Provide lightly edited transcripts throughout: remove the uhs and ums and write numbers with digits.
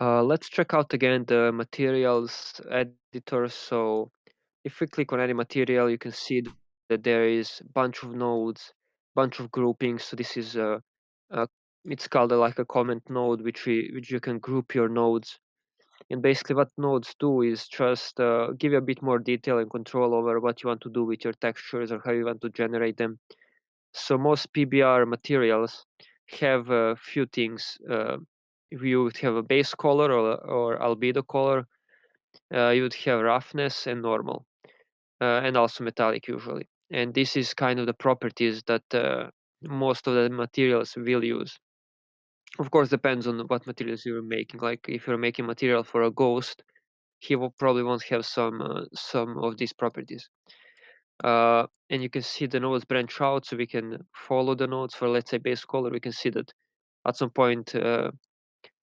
Let's check out again the materials editor. So if we click on any material, you can see that there is a bunch of nodes, bunch of groupings. So this is a it's called like a comment node, which you can group your nodes. And basically, what nodes do is just give you a bit more detail and control over what you want to do with your textures or how you want to generate them. So most PBR materials have a few things. You would have a base color or albedo color. You would have roughness and normal, and also metallic usually. And this is kind of the properties that most of the materials will use. Of course, depends on what materials you're making. Like if you're making material for a ghost, he will probably won't have some of these properties. And you can see the nodes branch out, so we can follow the nodes for, let's say, base color. We can see that at some point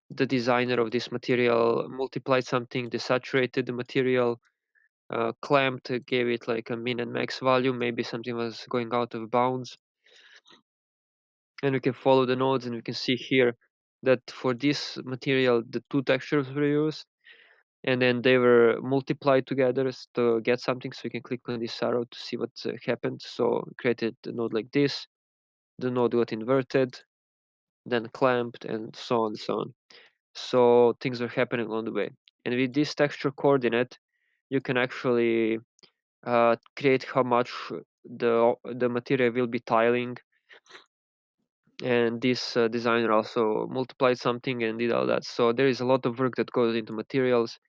the designer of this material multiplied something, desaturated the material, clamped, gave it like a min and max value. Maybe something was going out of bounds. And we can follow the nodes, and we can see here that for this material, the two textures were used, and then they were multiplied together to get something. So you can click on this arrow to see what happened. So created a node like this, the node got inverted, then clamped, and so on and so on. So things are happening along the way. And with this texture coordinate, you can actually create how much the material will be tiling. And this designer also multiplied something and did all that. So there is a lot of work that goes into materials,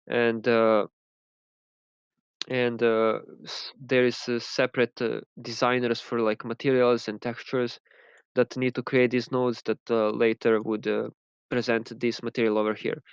and there is separate designers for like materials and textures that need to create these nodes that later would present this material over here.